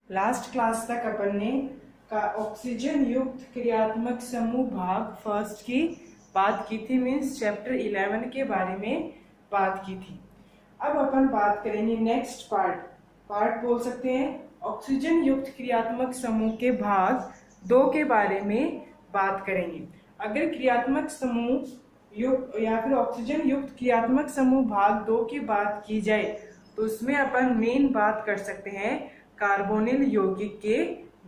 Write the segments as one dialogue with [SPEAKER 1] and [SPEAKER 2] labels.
[SPEAKER 1] Last class तक अपन ने oxygen युक्त क्रियात्मक समूह भाग फर्स्ट की बात की थी, मीन्स चैप्टर 11 के बारे में बात की थी। अब अपन बात करेंगे नेक्स्ट पार्ट बोल सकते हैं ऑक्सीजन युक्त क्रियात्मक समूह के भाग 2 के बारे में बात करेंगे। अगर क्रियात्मक समूह युक्त या फिर ऑक्सीजन युक्त क्रियात्मक समूह भाग 2 की बात की जाए तो उसमें अपन मेन बात कर सकते हैं कार्बोनिल यौगिक के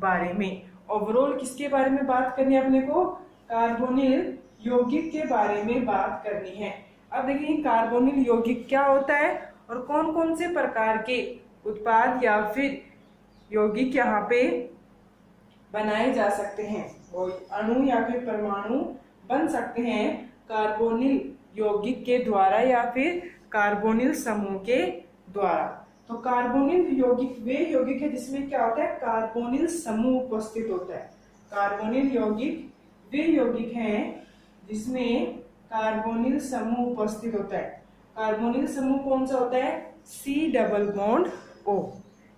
[SPEAKER 1] बारे में। ओवरऑल किसके बारे में बात करनी है अपने को? कार्बोनिल यौगिक के बारे में बात करनी है। अब देखिए कार्बोनिल यौगिक क्या होता है और कौन कौन से प्रकार के उत्पाद या फिर यौगिक यहाँ पे बनाए जा सकते हैं, वो अणु या फिर परमाणु बन सकते हैं कार्बोनिल यौगिक के द्वारा या फिर कार्बोनिल समूह के द्वारा। तो कार्बोनिल यौगिक वे यौगिक है जिसमें क्या होता है, कार्बोनिल समूह उपस्थित होता है। कार्बोनिल यौगिक वे यौगिक हैं जिसमें कार्बोनिल समूह उपस्थित होता है। कार्बोनिल समूह कौन सा होता है? C double bond O।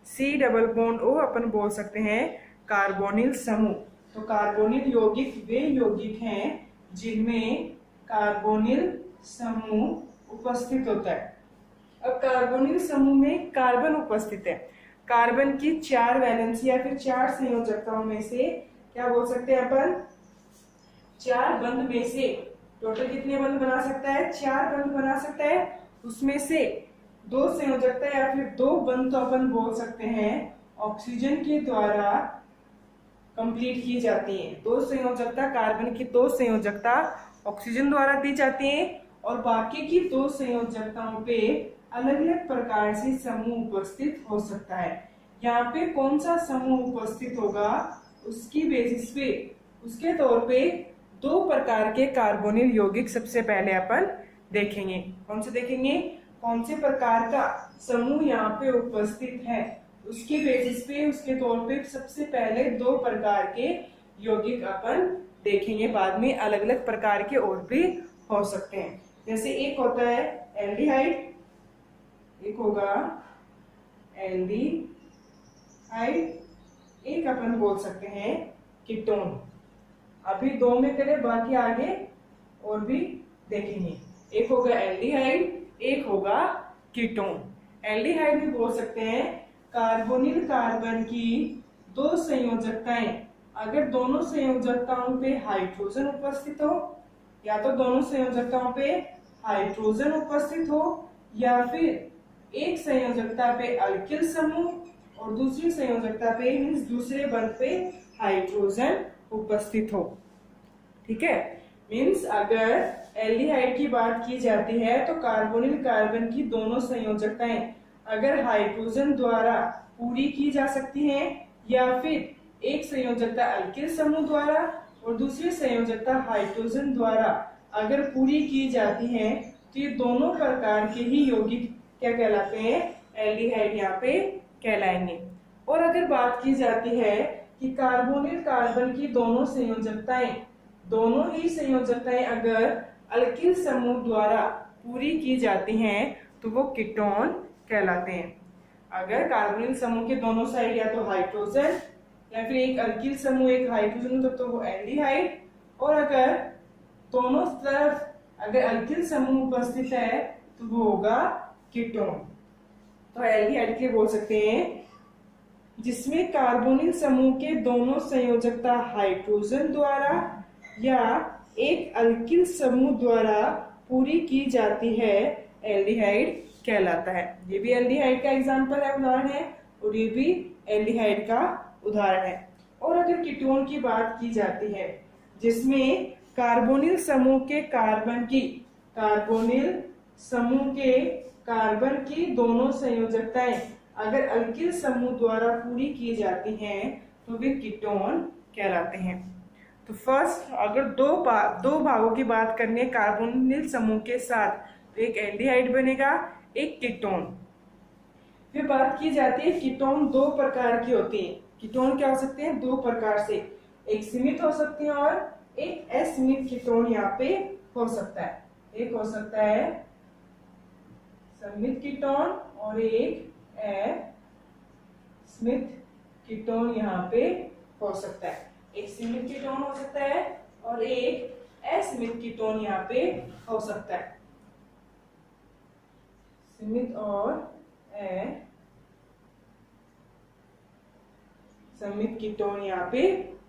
[SPEAKER 1] C double bond O अपन बोल सकते हैं कार्बोनिल समूह। तो कार्बोनिल यौगिक वे यौगिक हैं जिनमें कार्बोनिल समूह उपस्थित होता है। अब कार्बोनिल समूह में कार्बन उपस्थित है। कार्बन की 4 वैलेंसी या फिर 4 संयोजकताओं में से क्या बोल सकते हैं अपन? 4 बंध में से टोटल कितने बंध बना सकता है? 4 बंध बना सकता है। उसमें से 2 संयोजकता या फिर 2 बंध तो अपन बोल सकते हैं ऑक्सीजन के द्वारा कंप्लीट की जाती है। 2 संयोजकता कार्बन की 2 संयोजकता ऑक्सीजन द्वारा दी जाती है और बाकी की 2 संयोजकताओं पे अलग अलग प्रकार से समूह उपस्थित हो सकता है। यहाँ पे कौन सा समूह उपस्थित होगा उसकी बेसिस पे उसके तौर पे 2 प्रकार के कार्बोनिल यौगिक सबसे पहले अपन देखेंगे। कौन से देखेंगे? कौन से प्रकार का समूह यहाँ पे उपस्थित है उसके बेसिस पे उसके तौर पे सबसे पहले 2 प्रकार के यौगिक अपन देखेंगे। बाद में अलग अलग प्रकार के और भी हो सकते हैं। जैसे एक होता है एल्डिहाइड, एक होगा एल्डिहाइड, एक अपन बोल सकते हैं कीटोन। अभी 2 में करें, बाकी आगे और भी देखेंगे। एक होगा एल्डिहाइड, एक होगा कीटोन। एल्डिहाइड भी बोल सकते हैं कार्बोनिल कार्बन की 2 संयोजकताएं, अगर दोनों संयोजकताओं पे हाइड्रोजन उपस्थित हो, या तो दोनों संयोजकताओं पे हाइड्रोजन उपस्थित हो या फिर एक संयोजकता पे अल्किल समूह और दूसरी संयोजकता पे मींस दूसरे बंध पे हाइड्रोजन उपस्थित हो। ठीक है, मींस अगर एल्डिहाइड की बात की जाती है तो कार्बोनिल कार्बन की दोनों संयोजकताएं अगर हाइड्रोजन द्वारा पूरी की जा सकती हैं या फिर एक संयोजकता अल्किल समूह द्वारा और दूसरी संयोजकता हाइड्रोजन द्वारा अगर पूरी की जाती हैं तो ये दोनों प्रकार के ही यौगिक क्या कहलाते हैं? एल्डिहाइड यहाँ पे कहलाएंगे। और अगर बात की जाती है कि कार्बोनिल कार्बन की दोनों ही संयोजकताएं अगर अल्किल समूह द्वारा पूरी की जाती हैं तो वो कीटोन कहलाते हैं। अगर कार्बोनिल समूह के दोनों साइड या तो हाइड्रोजन या फिर एक अल्किल समूह एक हाइड्रोजन तो वो एल्डिहाइड, और अगर दोनों तरफ अगर अल्किल समूह उपस्थित है तो वो होगा कीटोन। तो एल्डिहाइड के बोल सकते हैं जिसमें कार्बोनिल समूह के दोनों संयोजकता हाइड्रोजन द्वारा या एक अल्किल समूह द्वारा पूरी की जाती है, एल्डिहाइड कहलाता है। ये भी एल्डिहाइड का एग्जांपल है, उदाहरण है, और ये भी एल्डिहाइड का उदाहरण है। और अगर कीटोन की बात की जाती है जिसमें कार्बोनिल समूह के कार्बन की दोनों संयोजकताएं अगर अल्किल समूह द्वारा पूरी की जाती हैं तो वे कीटोन कहलाते हैं। तो फर्स्ट अगर दो भागों की बात करनी है कार्बोनिल समूह के साथ तो एक एल्डिहाइड बनेगा, एक कीटोन। फिर बात की जाती है कीटोन 2 प्रकार की होती है। कीटोन क्या हो सकते हैं? 2 प्रकार से, एक सीमित हो सकती है और एक असीमित कीटोन यहाँ पे हो सकता है। एक हो सकता है सममित कीटोन और एक अस्मित कीटोन यहाँ पे हो सकता है। एक सीमित कीटोन हो सकता है और एक असीमित कीटोन यहाँ पे हो सकता है। सीमित और असीमित कीटोन यहाँ पे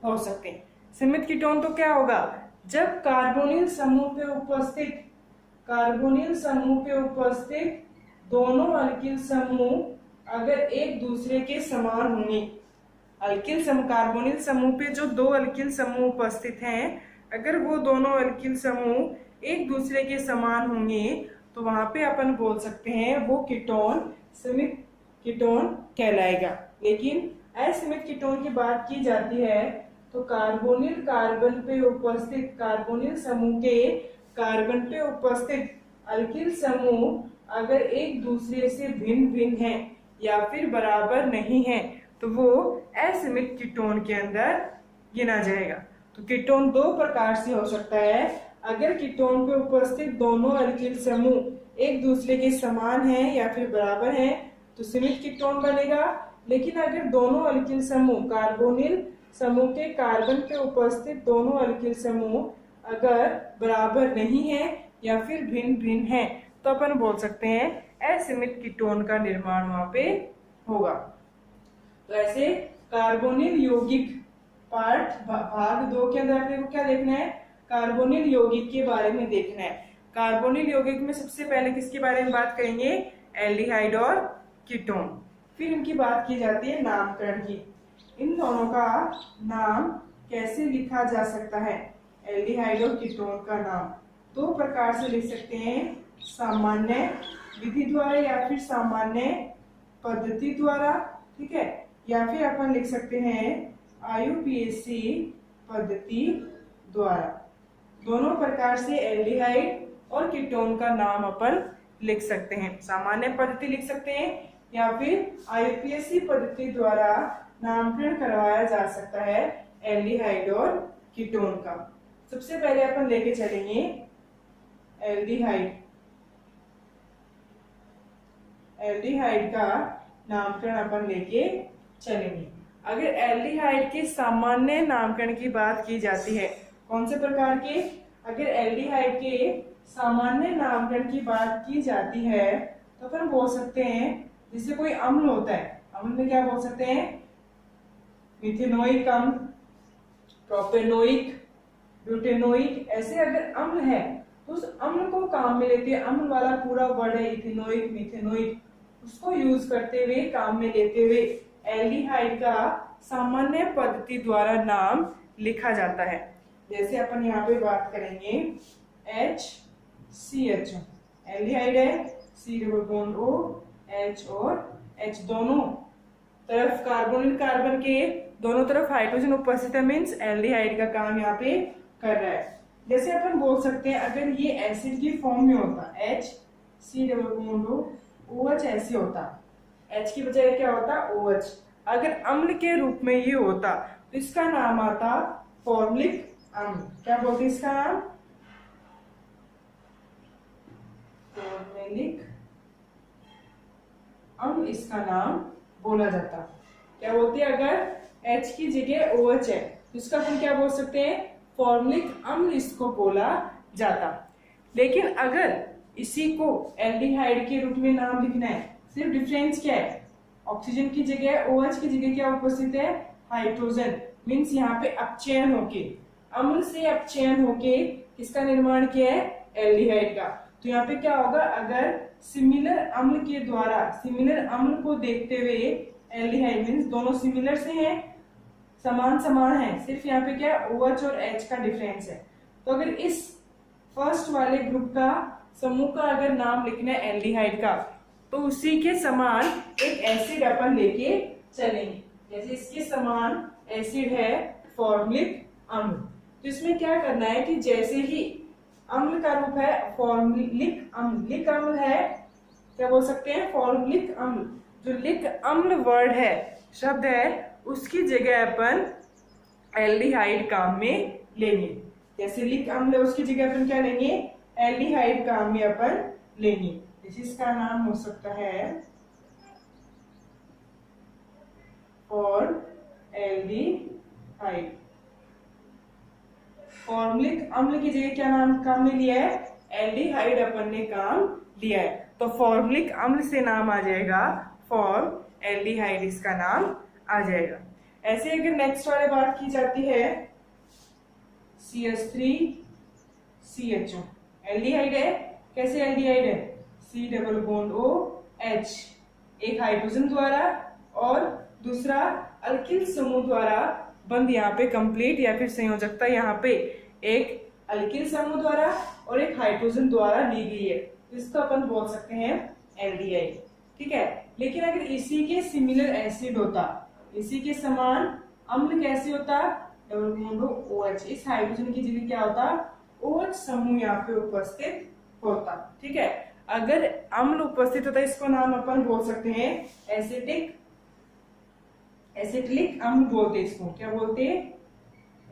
[SPEAKER 1] हो सकते हैं। सीमित कीटोन तो क्या होगा, जब कार्बोनिल समूह पे उपस्थित दोनों अल्किल समूह अगर एक दूसरे के समान होंगे। कार्बोनिल समूह पे जो दो अल्किल समूह उपस्थित हैं, अगर वो दोनों अल्किल समूह एक दूसरे के समान होंगे तो वहां पे अपन बोल सकते हैं वो कीटोन सीमित कीटोन कहलाएगा। लेकिन असीमित कीटोन की बात की जाती है तो कार्बोनिल समूह के कार्बन पे उपस्थित अल्किल समूह अगर एक दूसरे से भिन्न भिन्न हैं या फिर बराबर नहीं है तो वो असीमित कीटोन के अंदर गिना जाएगा। तो कीटोन दो प्रकार से हो सकता है। अगर कीटोन पे उपस्थित दोनों अल्किल समूह एक दूसरे के समान हैं या फिर बराबर हैं तो सीमित कीटोन बनेगा। लेकिन अगर दोनों अल्किल समूह कार्बोनिल समूह के कार्बन पे उपस्थित दोनों अल्किल समूह अगर बराबर नहीं है या फिर भिन्न भिन्न है तो अपन बोल सकते हैं असीमित कीटोन का निर्माण वहां पे होगा। तो ऐसे कार्बोनिल यौगिक पार्ट भाग 2 के अंदर अपने को क्या देखना है, कार्बोनिल यौगिक के बारे में देखना है। कार्बोनिल यौगिक में सबसे पहले किसके बारे में बात करेंगे, एल्डिहाइड और कीटोन। फिर इनकी बात की जाती है नामकरण की। इन दोनों का नाम कैसे लिखा जा सकता है, एल्डिहाइड और कीटोन का नाम दो प्रकार से लिख सकते हैं, सामान्य विधि द्वारा या फिर सामान्य पद्धति द्वारा, ठीक है, या फिर अपन लिख सकते हैं IUPAC पद्धति द्वारा। दोनों प्रकार से एल्डिहाइड और कीटोन का नाम अपन लिख सकते हैं। सामान्य पद्धति लिख सकते हैं या फिर IUPAC पद्धति द्वारा नामकरण करवाया जा सकता है एल्डिहाइड और कीटोन का। सबसे पहले अपन लेके चलेंगे एल्डिहाइड का नामकरण अपन लेके चलेंगे। अगर एल्डिहाइड के सामान्य नामकरण की बात की जाती है, कौन से प्रकार के, अगर एल्डिहाइड के सामान्य नामकरण की बात की जाती है तो अपन बोल सकते हैं जैसे कोई अम्ल होता है, अम्ल में क्या बोल सकते हैं, मिथेनोइक अम्ल, प्रोपेनोइक, ब्यूटेनोइक। ऐसे अगर अम्ल है तो उस अम्ल को काम में लेते हुए, अम्ल वाला पूरा वर्ड है इथेनोइक, मिथेनोइक, उसको यूज करते हुए काम में लेते हुए एल्डिहाइड का सामान्य पद्धति द्वारा नाम लिखा जाता है। जैसे अपन यहाँ पे बात करेंगे HCH, एल्डिहाइड है, C double bond O, H और H दोनों तरफ कार्बोनिल कार्बन के दोनों तरफ हाइड्रोजन उपस्थित है, मीन्स एल्डिहाइड का काम यहाँ पे कर रहा है। जैसे अपन बोल सकते हैं अगर ये एसिड की फॉर्म में होता HC double bond O, OH ऐसे होता, H की बजाय क्या होता OH। अगर अम्ल के रूप में ये होता तो इसका नाम आता फॉर्मिलिक अम्ल। क्या बोलते हैं इसका नाम, फॉर्मिलिक अम्ल इसका नाम बोला जाता। क्या बोलते हैं, अगर H की जगह OH है तो इसका अपन क्या बोल सकते हैं, फॉर्मिलिक अम्ल इसको बोला जाता। लेकिन अगर इसी को एल्डिहाइड के रूप में नाम लिखना है, सिर्फ डिफरेंस क्या है, ऑक्सीजन की जगह OH की जगह क्या उपस्थित है, हाइड्रोजन, मीन्स यहाँ पे अपचयन होके, अम्ल से अपचयन होके किसका निर्माण किया है, एल्डिहाइड का। तो यहाँ पे क्या होगा, अगर सिमिलर अम्ल के द्वारा, सिमिलर अम्ल को देखते हुए एल्डिहाइड मीन्स दोनों सिमिलर से हैं, समान समान है, सिर्फ यहाँ पे क्या OH और H का डिफरेंस है। तो अगर इस फर्स्ट वाले ग्रुप का समूह का अगर नाम लिखना है एल्डिहाइड का तो उसी के समान एक एसिड अपन लेके चलेंगे। जैसे इसके समान एसिड है फॉर्मिलिक अम्ल, तो इसमें क्या करना है कि जैसे ही अम्ल का रूप है फॉर्मिलिक अम्ल, लिक अम्ल है, क्या बोल सकते हैं, फॉर्मिलिक अम्ल। जो लिक अम्ल वर्ड है, शब्द है, उसकी जगह अपन एल्डिहाइड काम में लेंगे। जैसे लिक अम्ल है उसकी जगह अपन क्या लेंगे, एल्डिहाइड काम में अपन लेंगे। जिसका नाम हो सकता है फॉर्मल्डिहाइड। फॉर्मुलिक अम्ल की जगह क्या नाम काम में लिया है? एल्डिहाइड अपन ने काम लिया है, तो फॉर्मुलिक अम्ल से नाम आ जाएगा फॉर्मल्डिहाइड, इसका नाम आ जाएगा। ऐसे अगर नेक्स्ट वाले बात की जाती है CH3CHO, एल्डिहाइड है। कैसे एल्डिहाइड है? C डबल बॉन्ड OH, एक हाइड्रोजन द्वारा और दूसरा अल्किल समूह द्वारा बंद यहाँ पे कंप्लीट, या फिर संयोजकता यहाँ पे एक अल्किल समूह द्वारा और एक हाइड्रोजन द्वारा ली गई है, इसको अपन बोल सकते हैं एल्डिहाइड। ठीक है, लेकिन अगर इसी के सिमिलर एसिड होता, इसी के समान अम्ल कैसे होता? डबल बॉन्ड OH, इस हाइड्रोजन की जगह क्या होता? OH समूह यहाँ पे उपस्थित होता। ठीक है, अगर अम्ल उपस्थित होता इसको नाम अपन बोल सकते हैं एसिटिलिक अम्ल बोलते, इसको क्या बोलते?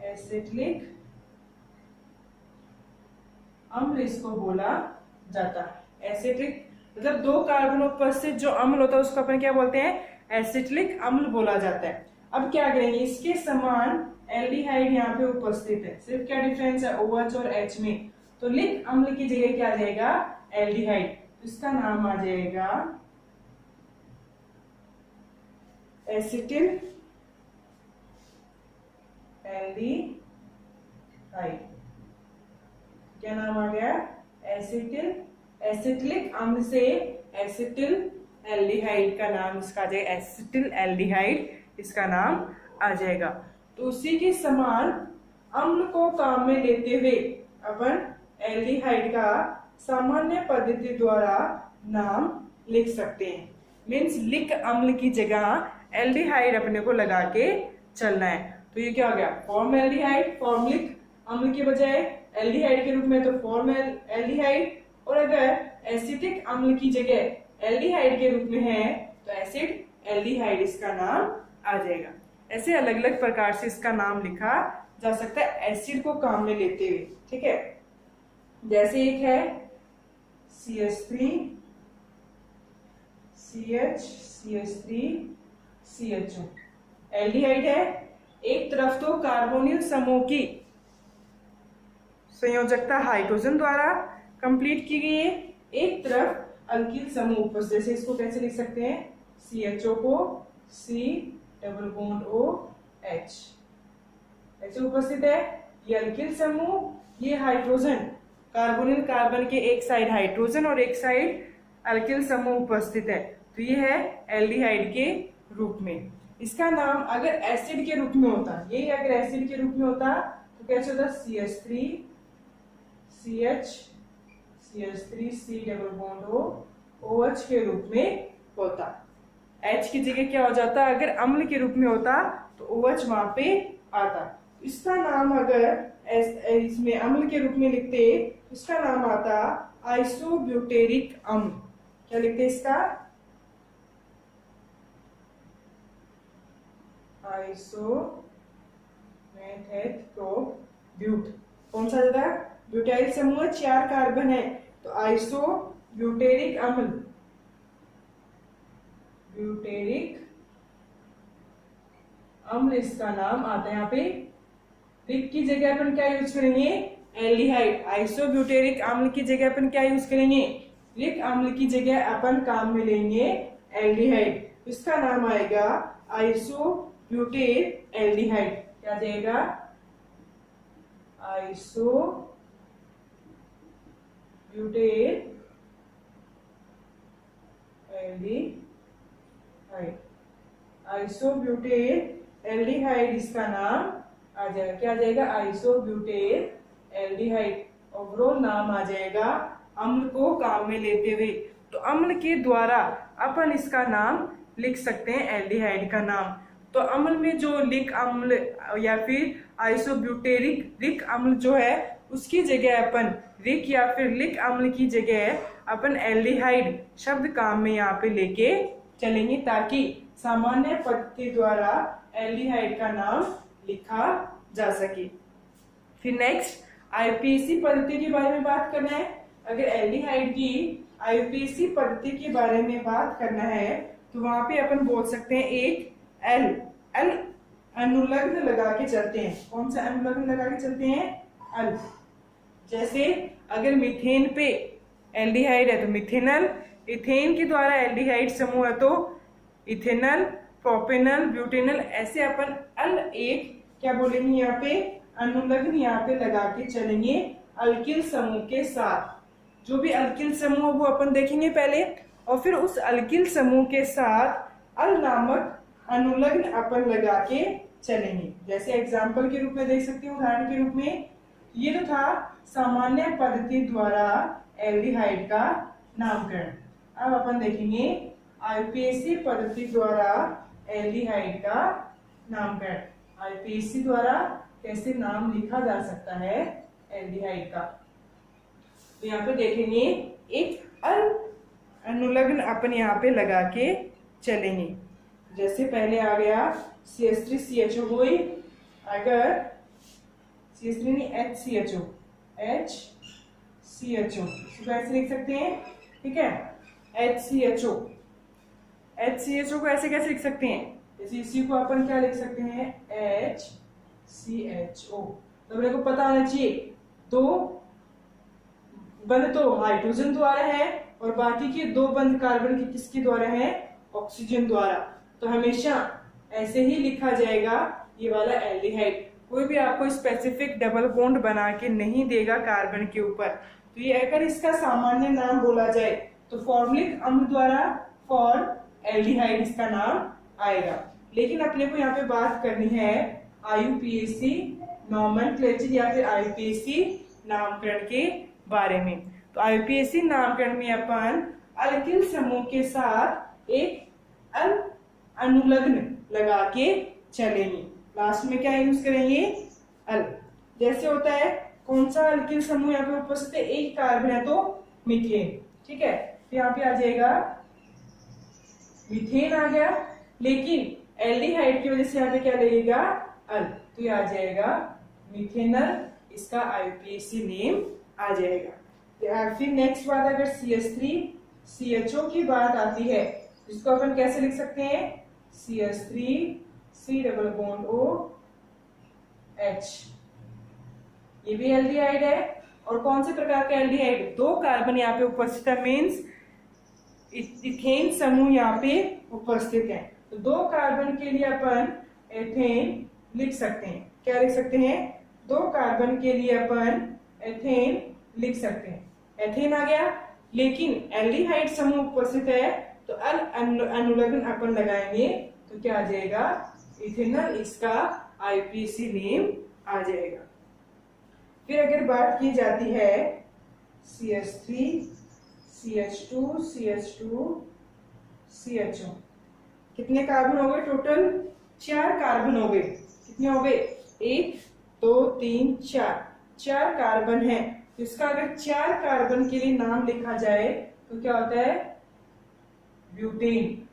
[SPEAKER 1] एसिटिलिक अम्ल इसको बोला जाता है। एसिटिक मतलब दो कार्बन उपस्थित जो अम्ल होता है उसको अपन क्या बोलते हैं? एसिटिलिक अम्ल बोला जाता है। अब क्या करेंगे, इसके समान एल्डिहाइड यहाँ पे उपस्थित है, सिर्फ क्या डिफरेंस है OH और H में, तो लिक अम्ल की जगह क्या आ जाएगा? एल्डिहाइड, तो इसका नाम आ जाएगा एसिटिल एल्डिहाइड। क्या नाम आ गया? एसिटिलिक अम्ल से एसिटिल एल्डिहाइड का नाम इसका आ जाएगा, एसिटिल एल्डिहाइड इसका नाम आ जाएगा। तो उसी के समान अम्ल को काम में लेते हुए अपन एल्डिहाइड का सामान्य पद्धति द्वारा नाम लिख सकते हैं। मीन्स लिक अम्ल की जगह एल्डिहाइड अपने को लगा के चलना है। तो ये क्या हो गया? फॉर्मल्डिहाइड, फॉर्मुलिक अम्ल के बजाय एल्डिहाइड के रूप में तो फॉर्मल्डिहाइड, और अगर एसिटिक अम्ल की जगह एल्डिहाइड के रूप में है तो एसिड एल्डिहाइड इसका नाम आ जाएगा। ऐसे अलग अलग प्रकार से इसका नाम लिखा जा सकता है एसिड को काम में लेते हुए। ठीक है, जैसे एक है CH3CH3CHO, एल्डिहाइड है। एक तरफ तो कार्बोनिल समूह की संयोजकता हाइड्रोजन द्वारा कंप्लीट की गई है, एक तरफ अल्किल समूह उपस्थित। जैसे इसको कैसे लिख सकते हैं? CHO को C डबल बॉन्ड OH ऐसे उपस्थित है, ये अल्किल समूह, ये हाइड्रोजन, कार्बोनिल कार्बन के एक साइड हाइड्रोजन और एक साइड अल्किल समूह उपस्थित है, तो ये है एल्डिहाइड के रूप में। इसका नाम अगर एसिड के रूप में होता, ये अगर एसिड के रूप में होता तो कैसे होता? CH3CH3 C double bond OH के रूप में होता। H की जगह क्या हो जाता? अगर अम्ल के रूप में होता तो OH वहां पे आता। इसका नाम अगर इसमें अम्ल के रूप में लिखते, इसका नाम आता आइसोब्यूटेरिक अम्ल। क्या लिखते इसका? आइसोब्यूट। कौन सा जगह? ब्यूटाइल समूह 4 कार्बन है, तो आइसोब्यूटेरिक अम्ल, ब्यूटेरिक अम्ल इसका नाम आता है। यहाँ पे रिक की जगह अपन क्या यूज करेंगे? एल्डिहाइड। आइसोब्यूटेरिक अम्ल की जगह अपन क्या यूज करेंगे? रिक अम्ल की जगह अपन काम में लेंगे एल्डिहाइड, इसका नाम आएगा आइसोब्यूटेट एल्डिहाइड। क्या देगा? आइसोब्यूटेट एल्डिहाइड, आइसोब्यूटेट एल्डिहाइड इसका नाम आ जाएगा। क्या आ जाएगा? आइसोब्यूटेट एल्डिहाइड। ओवरऑल नाम आ जाएगा अम्ल को काम में लेते हुए। तो अम्ल के द्वारा अपन इसका नाम लिख सकते हैं एल्डिहाइड का नाम। तो अम्ल में जो लिक अम्ल या फिर आइसोब्यूटेरिक रिक अम्ल जो है उसकी जगह अपन रिक या फिर लिक अम्ल की जगह अपन एल्डिहाइड शब्द काम में यहाँ पे लेके चलेंगे, ताकि सामान्य पद्धति द्वारा एल्डिहाइड का नाम लिखा जा सके। फिर नेक्स्ट आईयूपीएसी पद्धति के बारे में बात करना है। अगर एल्डिहाइड की आईयूपीएसी पद्धति के बारे में बात करना है तो वहां पे अपन बोल सकते हैं एक एल अल अनुलग्न लगा के चलते हैं। कौन सा अनुलग्न लगा के चलते हैं? अल। जैसे अगर मीथेन पे एल्डिहाइड है तो मिथेनल, इथेन के द्वारा एल्डिहाइड समूह है तो इथेनल, प्रोपेनल, ब्यूटेनल, ऐसे अपन अल एक क्या बोलेंगे यहाँ पे अनुलग्न यहाँ पे लगा के चलेंगे अल्किल समूह के साथ। जो भी अल्किल समूह वो अपन देखेंगे पहले, और फिर उस अल्किल समूह के साथ अल नामक अनुलग्न अपन लगा के चलेंगे। जैसे एग्जाम्पल के रूप में देख सकते हो, उदाहरण के रूप में ये तो था सामान्य पद्धति द्वारा एल्डिहाइड का नामकरण। अब अपन देखेंगे आईपीएसी पद्धति द्वारा एल्डिहाइड का नामकरण। आईपीएसी द्वारा कैसे नाम लिखा जा सकता है एल्डिहाइड का। तो यहाँ पे देखेंगे एक अल अनुलग्न अपन यहाँ पे लगा के चलेंगे। जैसे पहले आ गया CH3CHO हुई, अगर CH3 नहीं HCHO, HCHO इसको ऐसे लिख सकते हैं, ठीक है। HCHO को ऐसे कैसे लिख सकते हैं? जैसे इसी को अपन क्या लिख सकते हैं HCHO। तो अपने को पता होना चाहिए दो बंध तो हाइड्रोजन द्वारा है और बाकी के दो बंध कार्बन के किसके द्वारा है? ऑक्सीजन द्वारा। तो हमेशा ऐसे ही लिखा जाएगा ये वाला एल्डिहाइड। कोई भी आपको स्पेसिफिक डबल बॉन्ड बना के नहीं देगा कार्बन के ऊपर। तो ये अगर इसका सामान्य नाम बोला जाए तो फॉर्मुलिक अम्ल द्वारा फॉर एल्डिहाइड इसका नाम आएगा। लेकिन अपने को यहाँ पे बात करनी है आईयूपीएसी नॉमेनक्लेचर या फिर आईयूपीएसी नामकरण के बारे में। तो आईयूपीएसी नामकरण में अपन अल्किल समूह के साथ एक अल अनुलग्न लगा के चलेंगे। लास्ट में क्या यूज करेंगे? अल। जैसे होता है कौन सा अल्किल समूह यहाँ पे उपस्थित है? एक कार्बन है तो मीथेन, ठीक है। तो यहाँ पे आ जाएगा मीथेन आ गया, लेकिन एल्डिहाइड की वजह से यहाँ पे क्या लगेगा? अल। तो ये आ जाएगा मिथेनल, इसका आईयूपीएसी नेम आ जाएगा। फिर नेक्स्ट बात अगर CH3CHO की बात आती है, इसको अपन कैसे लिख सकते हैं? CH3C double bond OH। ये भी एल्डिहाइड है। और कौन से प्रकार का एल्डिहाइड? दो कार्बन यहाँ पे उपस्थित है, मीन्स इथेन समूह यहाँ पे उपस्थित है। तो दो कार्बन के लिए अपन एथेन लिख सकते हैं। क्या लिख सकते हैं? दो कार्बन के लिए अपन एथेन लिख सकते हैं। एथेन आ गया, लेकिन एल्डिहाइड समूह उपस्थित है तो अल अनुलग्न अपन लगाएंगे तो क्या आ जाएगा? इथेनल, इसका आईयूपीएसी नेम आ जाएगा। फिर अगर बात की जाती है CH3 CH2 CH2 CHO, कितने कार्बन हो गए? टोटल 4 कार्बन हो गए। कितने हो गए? 1 2 3 4 कार्बन है। तो इसका अगर 4 कार्बन के लिए नाम लिखा जाए तो क्या होता है? ब्यूटेन।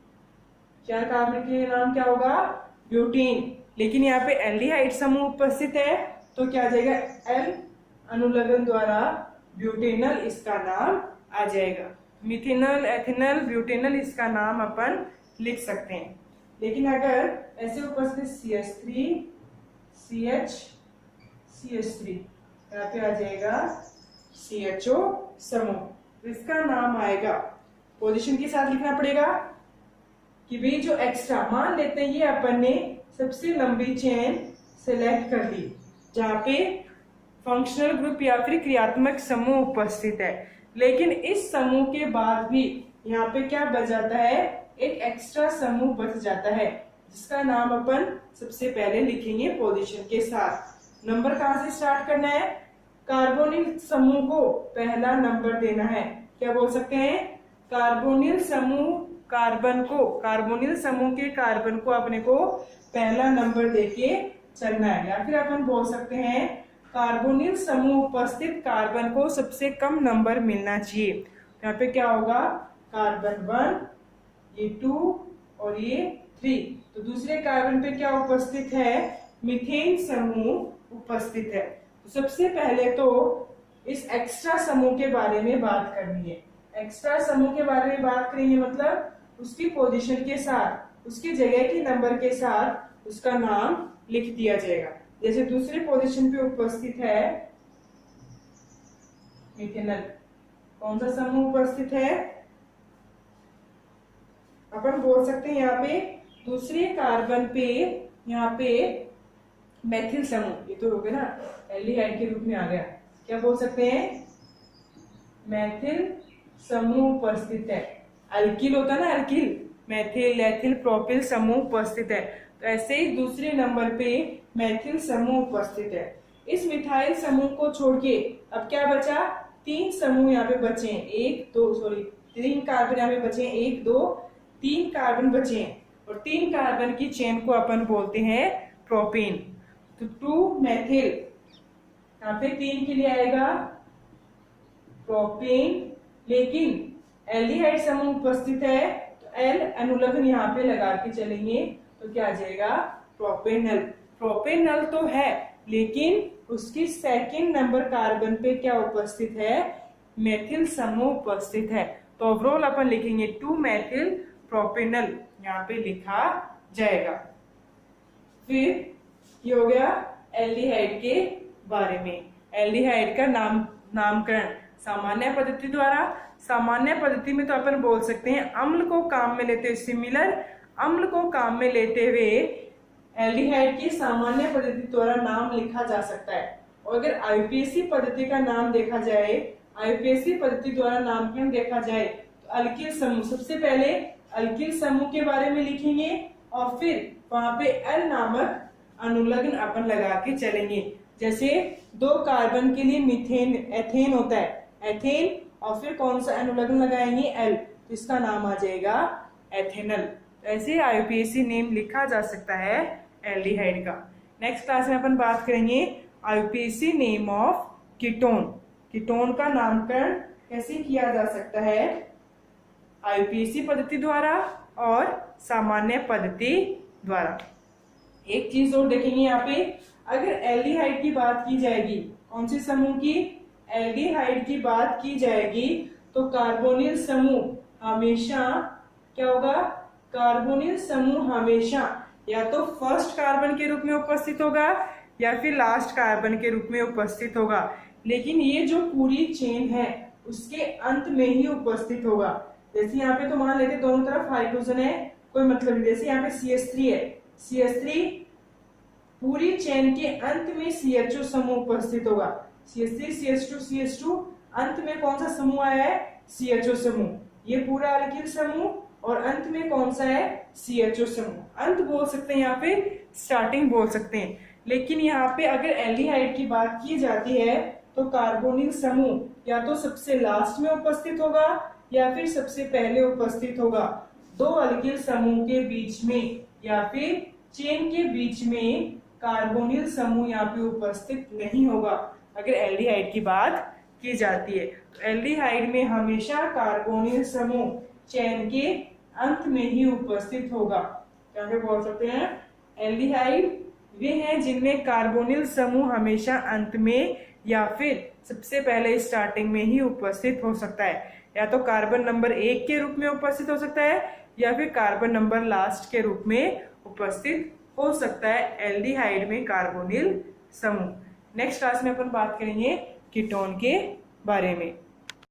[SPEAKER 1] 4 कार्बन के लिए नाम क्या होगा? ब्यूटेन। लेकिन यहाँ पे एल्डिहाइड समूह उपस्थित है तो क्या आ जाएगा? एल अनुलग्न द्वारा ब्यूटेनल, इसका नाम आ जाएगा। मिथेनल, एथेनल, ब्यूटेनल, इसका नाम अपन लिख सकते हैं। लेकिन अगर ऐसे उपस्थित CH3 CH CH3 यहाँ पे आ जाएगा CHO समूह, तो इसका नाम आएगा, पोजीशन के साथ लिखना पड़ेगा कि भाई जो एक्स्ट्रा, मान लेते हैं ये अपन ने सबसे लंबी चेन सेलेक्ट कर ली जहाँ पे फंक्शनल ग्रुप या फिर क्रियात्मक समूह उपस्थित है, लेकिन इस समूह के बाद भी यहाँ पे क्या बच जाता है? एक एक्स्ट्रा समूह बच जाता है जिसका नाम अपन सबसे पहले लिखेंगे पोजीशन के साथ। नंबर कहाँ से स्टार्ट करना है? कार्बोनिल समूह को पहला नंबर देना है। क्या बोल सकते हैं? कार्बोनिल समूह कार्बोनिल समूह के कार्बन को अपने को पहला नंबर देके चलना है। या फिर अपन बोल सकते हैं कार्बोनिल समूह उपस्थित कार्बन को सबसे कम नंबर मिलना चाहिए। यहाँ पे क्या होगा? कार्बन 1, ये 2 और ये 3। तो दूसरे कार्बन पे क्या उपस्थित है? मीथेन समूह उपस्थित है। तो सबसे पहले तो इस एक्स्ट्रा समूह के बारे में बात करनी है। एक्स्ट्रा समूह के बारे में बात करेंगे मतलब उसकी पोजीशन के साथ, उसकी जगह के नंबर के साथ उसका नाम लिख दिया जाएगा। जैसे दूसरे पोजीशन पे उपस्थित है मिथेनॉल, कौन सा समूह उपस्थित है? अपन बोल सकते हैं यहाँ पे दूसरे कार्बन पे, यहाँ पे मैथिल समूह, ये तो हो गया ना, एल्डिहाइड के रूप में आ गया। क्या बोल सकते हैं? मैथिल समूह उपस्थित है। अल्किल होता है ना, अल्किल, मैथिल, एथिल, प्रोपिल समूह उपस्थित है। तो ऐसे ही दूसरे नंबर पे मैथिल समूह उपस्थित है। इस मिथाइल समूह को छोड़ के अब क्या बचा? 3 समूह यहाँ पे बचे हैं, 3 कार्बन यहाँ पे बचे हैं, 1 2 3 कार्बन बचे हैं, और 3 कार्बन की चेन को अपन बोलते हैं प्रोपेन। तो 2 मैथिल, यहाँ पे 3 के लिए आएगा प्रोपेन, लेकिन एल्डिहाइड समूह उपस्थित है तो एल अनुलग्न यहाँ पे लगा के चलेंगे तो क्या आ जाएगा? प्रोपेनल। प्रोपेनल तो है, लेकिन उसकी सेकंड नंबर कार्बन पे क्या उपस्थित है? मैथिल समूह उपस्थित है। तो ओवरऑल अपन लिखेंगे 2 मैथिल प्रोपेनल, यहाँ पे लिखा जाएगा। फिर ये हो गया एल्डिहाइड के बारे में। एल्डिहाइड का नामकरण सामान्य पद्धति द्वारा। सामान्य पद्धति में तो अपन बोल सकते हैं अम्ल को काम में लेते हुए, सिमिलर अम्ल को काम में लेते हुए एल्डिहाइड की सामान्य पद्धति द्वारा नाम लिखा जा सकता है। और अगर आईपीएसी पद्धति का नाम देखा जाए, आईपीएसी पद्धति द्वारा नामकरण देखा जाए तो अल्किल समूह, सबसे पहले अल्किल समूह के बारे में लिखेंगे और फिर वहां पे एल नामक अनुलग्न अपन लगा के चलेंगे। जैसे 2 कार्बन के लिए मीथेन, एथेन होता है, एथेन, और फिर कौन सा अनुलग्न लगाएंगे? एल, तो इसका नाम आ जाएगा एथेनल। ऐसे आईयूपीएसी नेम लिखा जा सकता है एल्डिहाइड का। नेक्स्ट क्लास में अपन बात करेंगे IUPAC name of ketone. Ketone का नामकरण कैसे किया जा सकता है? आईयूपीएसी पद्धति द्वारा और सामान्य पद्धति द्वारा। एक चीज और देखेंगे यहाँ पे, अगर एल्डिहाइड की बात की जाएगी, कौन से समूह की? एल्डिहाइड की बात की जाएगी तो कार्बोनिल समूह हमेशा क्या होगा? कार्बोनिल समूह हमेशा या तो फर्स्ट कार्बन के रूप में उपस्थित होगा या फिर लास्ट कार्बन के रूप में उपस्थित होगा, लेकिन ये जो पूरी चेन है उसके अंत में ही उपस्थित होगा। जैसे यहाँ पे तो मान लेते दोनों तरफ हाइड्रोजन है, कोई मतलब नहीं। जैसे यहाँ पे CH3 है, CH3 पूरी चेन के अंत में CHO समूह उपस्थित होगा। CH3 CH2 CH2 अंत में कौन सा समूह आया है? CHO समूह। ये पूरा अल्किल समूह और अंत में कौन सा है? CHO समूह। अंत बोल सकते हैं, यहाँ पे स्टार्टिंग बोल सकते हैं। लेकिन यहाँ पे अगर एल्डिहाइड की बात की जाती है तो कार्बोनिल समूह या तो सबसे लास्ट में उपस्थित होगा या फिर सबसे पहले उपस्थित होगा। 2 अल्किल समूह के बीच में या फिर चेन के बीच में कार्बोनिल समूह यहाँ पे उपस्थित नहीं होगा अगर एल्डिहाइड की बात की जाती है। तो एल्डिहाइड में हमेशा कार्बोनिल समूह चेन के अंत में ही उपस्थित होगा। क्या बोल सकते हैं? एल्डिहाइड वे हैं जिनमें कार्बोनिल समूह हमेशा अंत में या फिर सबसे पहले स्टार्टिंग में ही उपस्थित हो सकता है। या तो कार्बन नंबर 1 के रूप में उपस्थित हो सकता है या फिर कार्बन नंबर लास्ट के रूप में उपस्थित हो सकता है एल्डिहाइड में कार्बोनिल समूह। नेक्स्ट क्लास में अपन बात करेंगे कीटोन के बारे में।